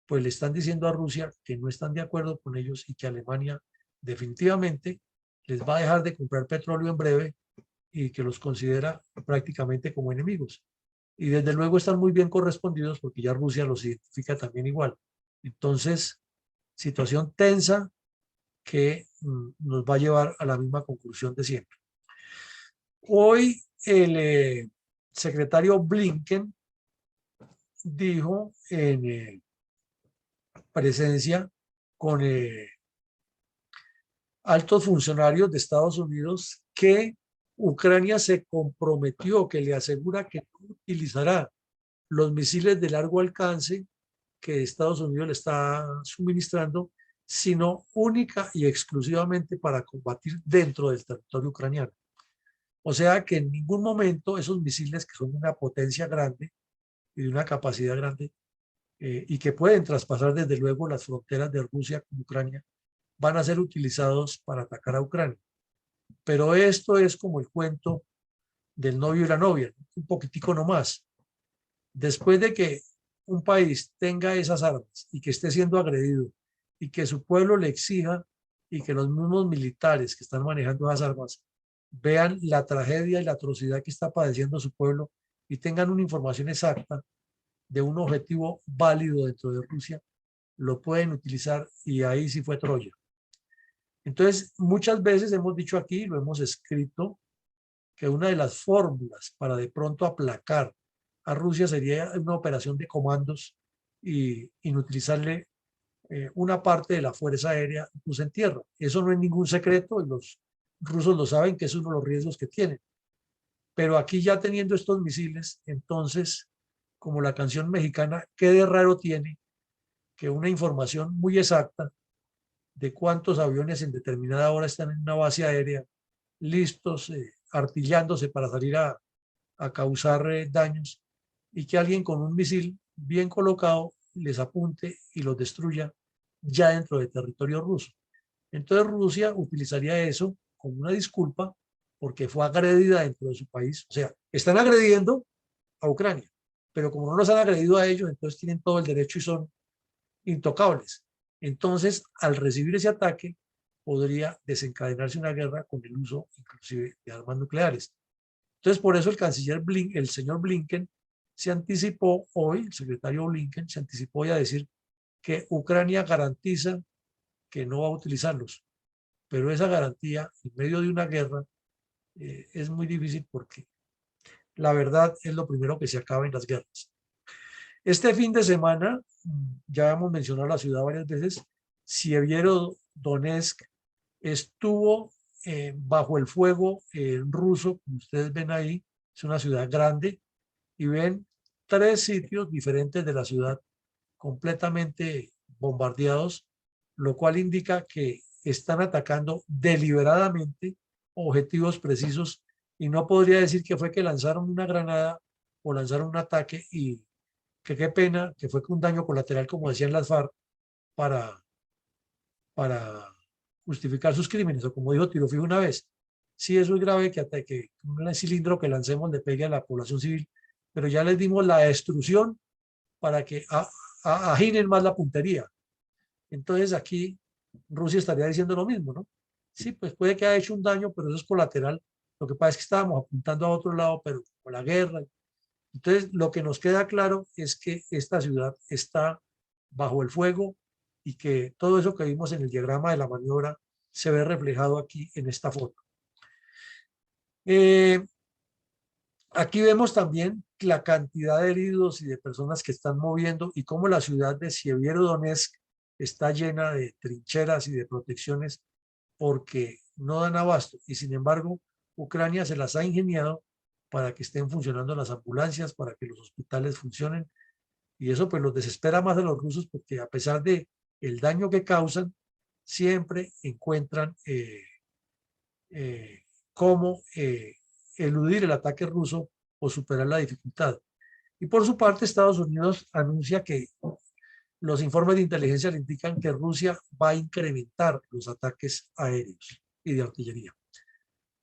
pues le están diciendo a Rusia que no están de acuerdo con ellos y que Alemania definitivamente les va a dejar de comprar petróleo en breve y que los considera prácticamente como enemigos. Y desde luego están muy bien correspondidos porque ya Rusia los identifica también igual. Entonces, situación tensa que nos va a llevar a la misma conclusión de siempre. Hoy el secretario Blinken dijo en presencia con altos funcionarios de Estados Unidos que Ucrania se comprometió, que le asegura que no utilizará los misiles de largo alcance que Estados Unidos le está suministrando, sino única y exclusivamente para combatir dentro del territorio ucraniano. O sea que en ningún momento esos misiles, que son de una potencia grande y de una capacidad grande, y que pueden traspasar desde luego las fronteras de Rusia con Ucrania, van a ser utilizados para atacar a Ucrania. Pero esto es como el cuento del novio y la novia, un poquitico nomás. Después de que un país tenga esas armas y que esté siendo agredido y que su pueblo le exija y que los mismos militares que están manejando esas armas vean la tragedia y la atrocidad que está padeciendo su pueblo y tengan una información exacta de un objetivo válido dentro de Rusia, lo pueden utilizar y ahí sí fue Troya. Entonces, muchas veces hemos dicho aquí, lo hemos escrito, que una de las fórmulas para de pronto aplacar a Rusia sería una operación de comandos y inutilizarle una parte de la fuerza aérea incluso en tierra. Eso no es ningún secreto y los rusos lo saben, que es uno de los riesgos que tienen. Pero aquí ya teniendo estos misiles, entonces, como la canción mexicana, ¿qué de raro tiene que una información muy exacta de cuántos aviones en determinada hora están en una base aérea listos, artillándose para salir a causar daños, y que alguien con un misil bien colocado les apunte y los destruya ya dentro del territorio ruso? Entonces Rusia utilizaría eso como una disculpa porque fue agredida dentro de su país. O sea, están agrediendo a Ucrania, pero como no los han agredido a ellos, entonces tienen todo el derecho y son intocables. Entonces, al recibir ese ataque, podría desencadenarse una guerra con el uso inclusive de armas nucleares. Entonces, por eso el señor Blinken se anticipó hoy, el secretario Blinken se anticipó hoy a decir que Ucrania garantiza que no va a utilizarlos, pero esa garantía en medio de una guerra es muy difícil porque la verdad es lo primero que se acaba en las guerras. Este fin de semana, ya hemos mencionado la ciudad varias veces, Sievierodonetsk estuvo bajo el fuego ruso, como ustedes ven ahí. Es una ciudad grande y ven 3 sitios diferentes de la ciudad completamente bombardeados, lo cual indica que están atacando deliberadamente objetivos precisos, y no podría decir que fue que lanzaron una granada o lanzaron un ataque y que qué pena, que fue un daño colateral, como decían las FARC, para, para justificar sus crímenes, o como dijo Tiro Fijo una vez. Sí, eso es grave que un cilindro que lancemos le pegue a la población civil, pero ya les dimos la destrucción para que aginen más la puntería. Entonces aquí Rusia estaría diciendo lo mismo, ¿no? Sí, pues puede que haya hecho un daño, pero eso es colateral. Lo que pasa es que estábamos apuntando a otro lado, pero con la guerra. Entonces, lo que nos queda claro es que esta ciudad está bajo el fuego y que todo eso que vimos en el diagrama de la maniobra se ve reflejado aquí en esta foto. Eh, Aquí vemos también la cantidad de heridos y de personas que están moviendo y cómo la ciudad de Sievierodonetsk está llena de trincheras y de protecciones porque no dan abasto. Y sin embargo, Ucrania se las ha ingeniado para que estén funcionando las ambulancias, para que los hospitales funcionen. Y eso pues los desespera más a los rusos porque a pesar de el daño que causan, siempre encuentran eh, cómo eludir el ataque ruso o superar la dificultad. Y por su parte, Estados Unidos anuncia que los informes de inteligencia le indican que Rusia va a incrementar los ataques aéreos y de artillería.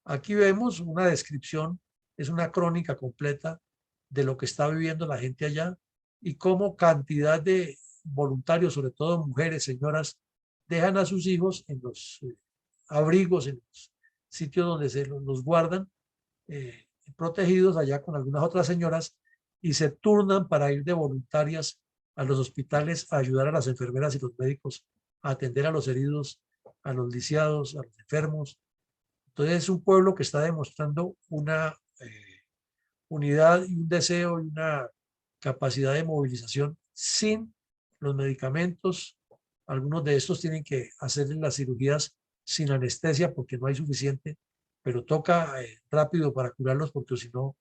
Aquí vemos una descripción, es una crónica completa de lo que está viviendo la gente allá y cómo cantidad de voluntarios, sobre todo mujeres, señoras, dejan a sus hijos en los abrigos, en los sitios donde se los guardan, protegidos allá con algunas otras señoras y se turnan para ir de voluntarias a los hospitales a ayudar a las enfermeras y los médicos a atender a los heridos, a los lisiados, a los enfermos. Entonces es un pueblo que está demostrando una unidad y un deseo y una capacidad de movilización sin los medicamentos. Algunos de estos tienen que hacer las cirugías sin anestesia porque no hay suficiente, pero toca rápido para curarlos porque si no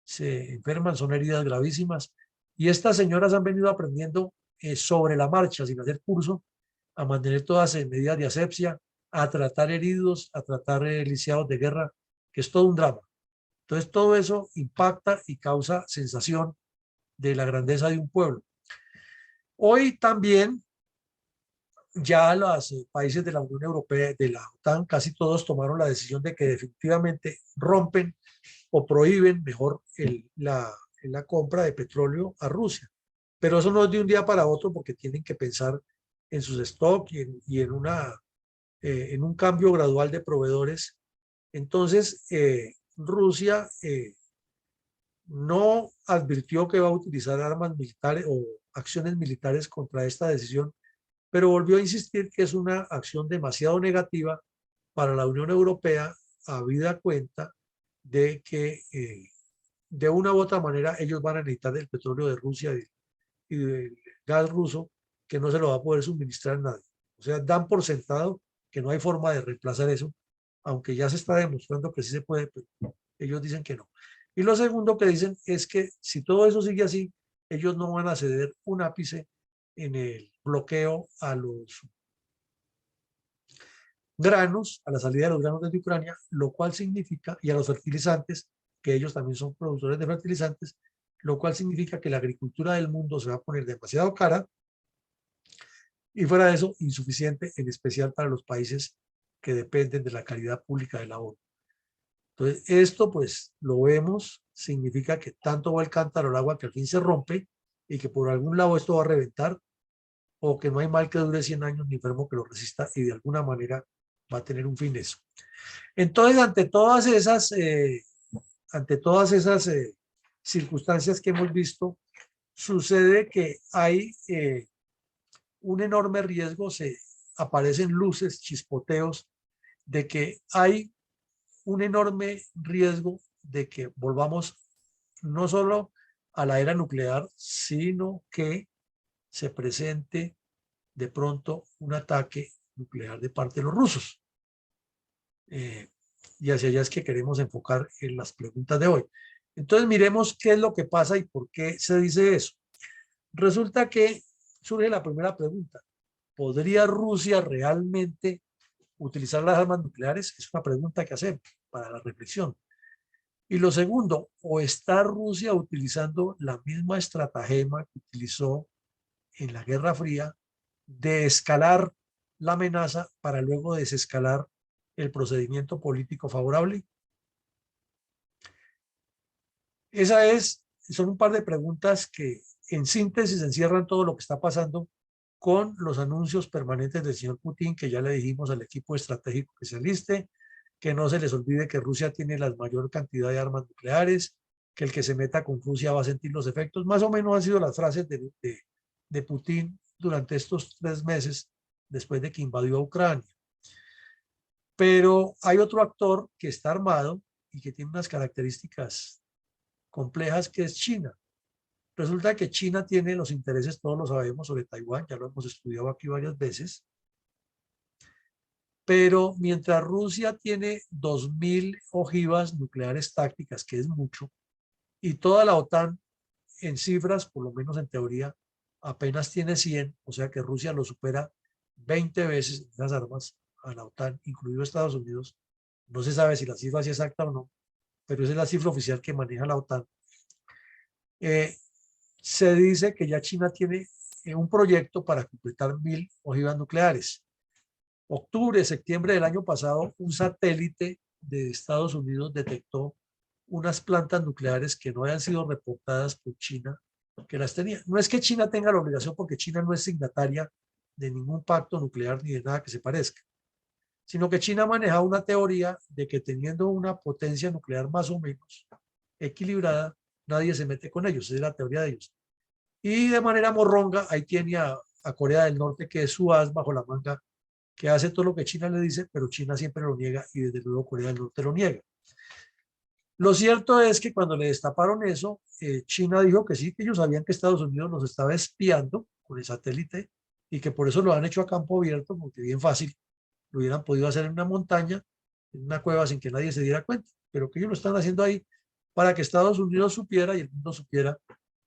se enferman, son heridas gravísimas. Y estas señoras han venido aprendiendo sobre la marcha, sin hacer curso, a mantener todas medidas de asepsia, a tratar heridos, a tratar lisiados de guerra, que es todo un drama. Entonces todo eso impacta y causa sensación de la grandeza de un pueblo. Hoy también ya los países de la Unión Europea, de la OTAN, casi todos tomaron la decisión de que definitivamente rompen o prohíben mejor la compra de petróleo a Rusia. Pero eso no es de un día para otro porque tienen que pensar en sus stocks en un cambio gradual de proveedores. Entonces, Rusia no advirtió que va a utilizar armas militares o acciones militares contra esta decisión, pero volvió a insistir que es una acción demasiado negativa para la Unión Europea, habida cuenta de que de una u otra manera ellos van a necesitar el petróleo de Rusia y del gas ruso que no se lo va a poder suministrar a nadie. O sea, dan por sentado que no hay forma de reemplazar eso, aunque ya se está demostrando que sí se puede, pero ellos dicen que no. Y lo segundo que dicen es que si todo eso sigue así, ellos no van a ceder un ápice en el bloqueo a los granos, a la salida de los granos desde Ucrania, lo cual significa, y a los fertilizantes, que ellos también son productores de fertilizantes, lo cual significa que la agricultura del mundo se va a poner demasiado cara y fuera de eso, insuficiente, en especial para los países que dependen de la calidad pública de la ONU. Entonces, esto pues lo vemos, significa que tanto va el cántaro al agua que al fin se rompe y que por algún lado esto va a reventar o que no hay mal que dure 100 años ni enfermo que lo resista y de alguna manera va a tener un fin eso. Entonces, ante todas esas circunstancias que hemos visto, sucede que hay un enorme riesgo, se aparecen luces, chispoteos, de que hay un enorme riesgo de que volvamos no solo a la era nuclear, sino que se presente de pronto un ataque nuclear de parte de los rusos. Y hacia allá es que queremos enfocar en las preguntas de hoy. Entonces miremos qué es lo que pasa y por qué se dice eso. Resulta que surge la primera pregunta. ¿Podría Rusia realmente utilizar las armas nucleares? Es una pregunta que hacer para la reflexión. Y lo segundo, ¿o está Rusia utilizando la misma estratagema que utilizó en la Guerra Fría de escalar la amenaza para luego desescalar el procedimiento político favorable? Son un par de preguntas que en síntesis encierran todo lo que está pasando con los anuncios permanentes del señor Putin, que ya le dijimos al equipo estratégico que se aliste, que no se les olvide que Rusia tiene la mayor cantidad de armas nucleares, que el que se meta con Rusia va a sentir los efectos. Más o menos han sido las frases de Putin durante estos 3 meses después de que invadió a Ucrania. Pero hay otro actor que está armado y que tiene unas características complejas, que es China. Resulta que China tiene los intereses, todos lo sabemos, sobre Taiwán, ya lo hemos estudiado aquí varias veces, pero mientras Rusia tiene 2.000 ojivas nucleares tácticas, que es mucho, y toda la OTAN en cifras, por lo menos en teoría, apenas tiene 100, o sea que Rusia lo supera 20 veces en las armas a la OTAN, incluido Estados Unidos. No se sabe si la cifra es exacta o no, pero esa es la cifra oficial que maneja la OTAN. Se dice que ya China tiene un proyecto para completar 1.000 ojivas nucleares. Octubre, septiembre del año pasado, un satélite de Estados Unidos detectó unas plantas nucleares que no habían sido reportadas por China, que las tenía. No es que China tenga la obligación, porque China no es signataria de ningún pacto nuclear ni de nada que se parezca, sino que China maneja una teoría de que teniendo una potencia nuclear más o menos equilibrada, nadie se mete con ellos. Esa es la teoría de ellos. Y de manera morronga, ahí tiene a Corea del Norte, que es su as bajo la manga, que hace todo lo que China le dice, pero China siempre lo niega y desde luego Corea del Norte lo niega. Lo cierto es que cuando le destaparon eso, China dijo que sí, que ellos sabían que Estados Unidos nos estaba espiando con el satélite y que por eso lo han hecho a campo abierto, porque bien fácil lo hubieran podido hacer en una montaña, en una cueva, sin que nadie se diera cuenta, pero que ellos lo están haciendo ahí para que Estados Unidos supiera y el mundo supiera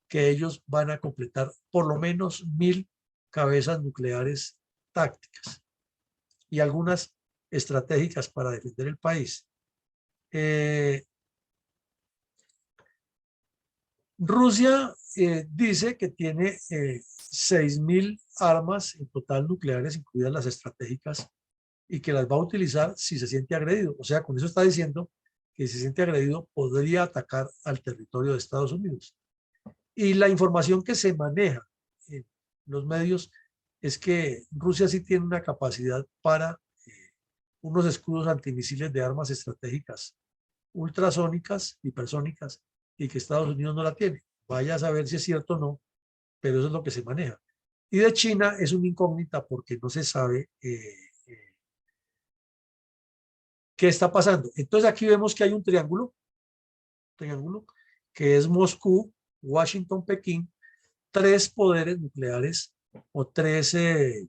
que ellos van a completar por lo menos 1.000 cabezas nucleares tácticas y algunas estratégicas para defender el país. Rusia dice que tiene 6.000 armas en total nucleares, incluidas las estratégicas, y que las va a utilizar si se siente agredido. O sea, con eso está diciendo que si se siente agredido podría atacar al territorio de Estados Unidos. Y la información que se maneja en los medios es que Rusia sí tiene una capacidad para unos escudos antimisiles de armas estratégicas ultrasónicas, hipersónicas, y que Estados Unidos no la tiene. Vaya a saber si es cierto o no, pero eso es lo que se maneja. Y de China es una incógnita porque no se sabe qué está pasando. Entonces aquí vemos que hay un triángulo que es Moscú, Washington, Pekín, 3 poderes nucleares o 3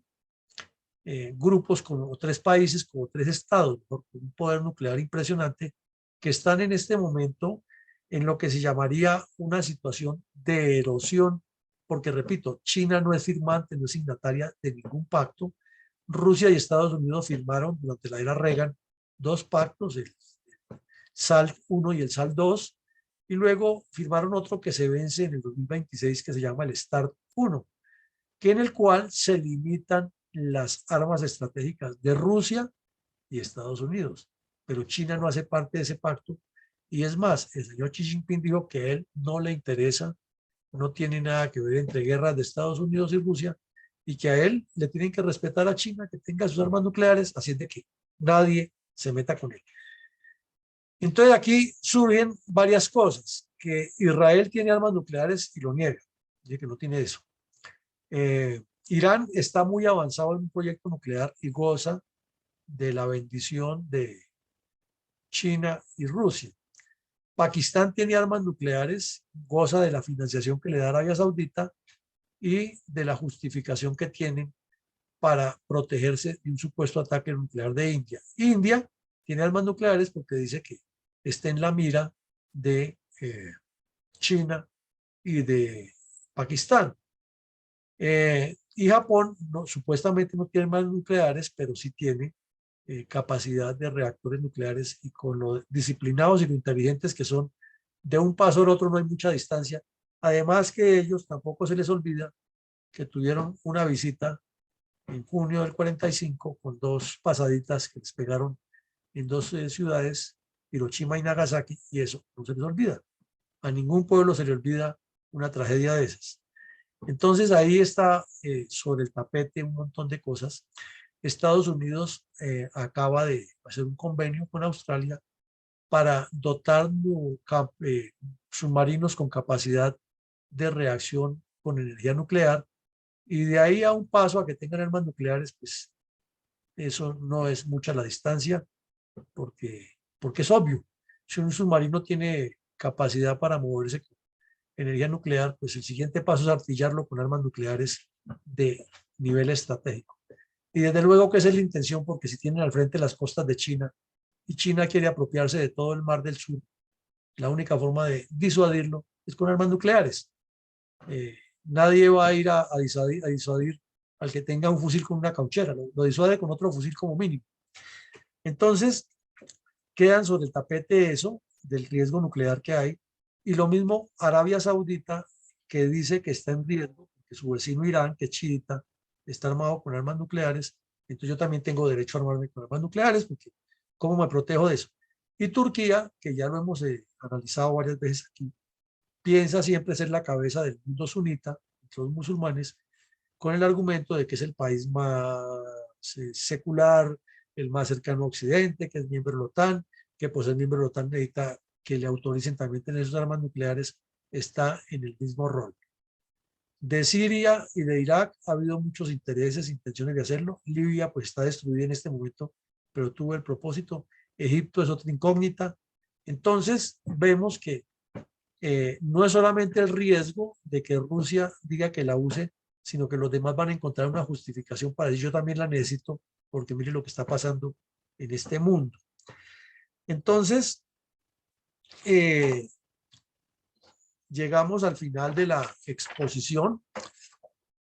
grupos, o 3 países, como 3 estados, con un poder nuclear impresionante, que están en este momento en lo que se llamaría una situación de erosión, porque repito, China no es firmante, no es signataria de ningún pacto. Rusia y Estados Unidos firmaron durante la era Reagan 2 pactos, el SALT 1 y el SALT 2, y luego firmaron otro que se vence en el 2026, que se llama el START 1, que en el cual se limitan las armas estratégicas de Rusia y Estados Unidos. Pero China no hace parte de ese pacto. Y es más, el señor Xi Jinping dijo que a él no le interesa, no tiene nada que ver entre guerras de Estados Unidos y Rusia, y que a él le tienen que respetar a China, que tenga sus armas nucleares, así de que nadie se meta con él. Entonces aquí surgen varias cosas, que Israel tiene armas nucleares y lo niega, dice que no tiene eso. Irán está muy avanzado en un proyecto nuclear y goza de la bendición de China y Rusia. Pakistán tiene armas nucleares, goza de la financiación que le da Arabia Saudita y de la justificación que tienen para protegerse de un supuesto ataque nuclear de India. India tiene armas nucleares porque dice que está en la mira de China y de Pakistán. Y Japón supuestamente no tiene armas nucleares, pero sí tiene capacidad de reactores nucleares, y con lo disciplinados y lo inteligentes que son, de un paso al otro no hay mucha distancia. Además que ellos tampoco se les olvida que tuvieron una visita en junio del 45 con 2 pasaditas que les pegaron en 2 ciudades, Hiroshima y Nagasaki, y eso no se les olvida. A ningún pueblo se le olvida una tragedia de esas. Entonces ahí está sobre el tapete un montón de cosas. Estados Unidos acaba de hacer un convenio con Australia para dotar submarinos con capacidad de reacción con energía nuclear, y de ahí a un paso a que tengan armas nucleares, pues eso no es mucha la distancia, porque es obvio. Si un submarino tiene capacidad para moverse con energía nuclear, pues el siguiente paso es artillarlo con armas nucleares de nivel estratégico. Y desde luego que esa es la intención, porque si tienen al frente las costas de China y China quiere apropiarse de todo el mar del sur, la única forma de disuadirlo es con armas nucleares. Nadie va a ir a disuadir al que tenga un fusil con una cauchera, lo disuade con otro fusil como mínimo. Entonces, quedan sobre el tapete eso, del riesgo nuclear que hay, y lo mismo Arabia Saudita, que dice que está en riesgo, que su vecino Irán, que es chiita, está armado con armas nucleares, entonces yo también tengo derecho a armarme con armas nucleares, porque ¿cómo me protejo de eso? Y Turquía, que ya lo hemos analizado varias veces aquí, piensa siempre ser la cabeza del mundo sunita, entre los musulmanes, con el argumento de que es el país más secular, el más cercano a Occidente, que es miembro de la OTAN, que por ser miembro de la OTAN necesita que le autoricen también tener sus armas nucleares, está en el mismo rol. De Siria y de Irak ha habido muchos intereses, intenciones de hacerlo. Libia pues está destruida en este momento, pero tuvo el propósito. Egipto es otra incógnita. Entonces vemos que no es solamente el riesgo de que Rusia diga que la use, sino que los demás van a encontrar una justificación para decir yo también la necesito, porque mire lo que está pasando en este mundo. Entonces, llegamos al final de la exposición.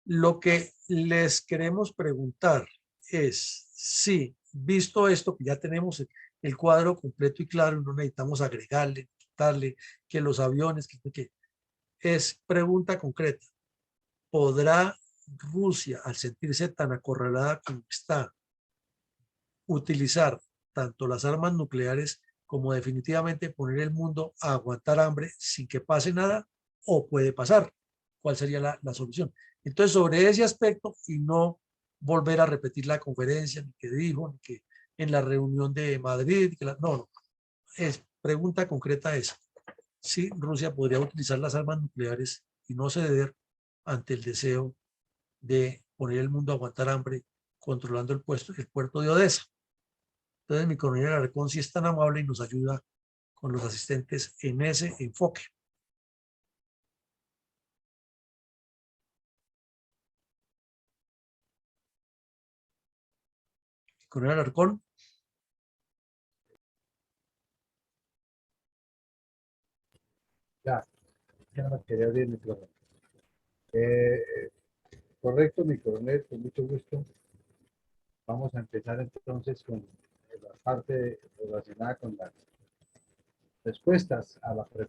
Lo que les queremos preguntar es si, visto esto, que ya tenemos el cuadro completo y claro, no necesitamos agregarle, quitarle, que los aviones, que es pregunta concreta. ¿Podrá Rusia, al sentirse tan acorralada como está, utilizar tanto las armas nucleares como definitivamente poner el mundo a aguantar hambre sin que pase nada? ¿O puede pasar? ¿Cuál sería la solución? Entonces, sobre ese aspecto, y no volver a repetir la conferencia, ni que dijo, ni que en la reunión de Madrid, no, es pregunta concreta esa. Si Rusia podría utilizar las armas nucleares y no ceder ante el deseo de poner el mundo a aguantar hambre controlando el puerto de Odessa. Entonces mi coronel Alarcón sí es tan amable y nos ayuda con los asistentes en ese enfoque. Coronel Alarcón. Ya, ya me quería abrir el micrófono. Correcto, mi coronel, con mucho gusto. Vamos a empezar entonces con la parte relacionada con las respuestas a la pregunta.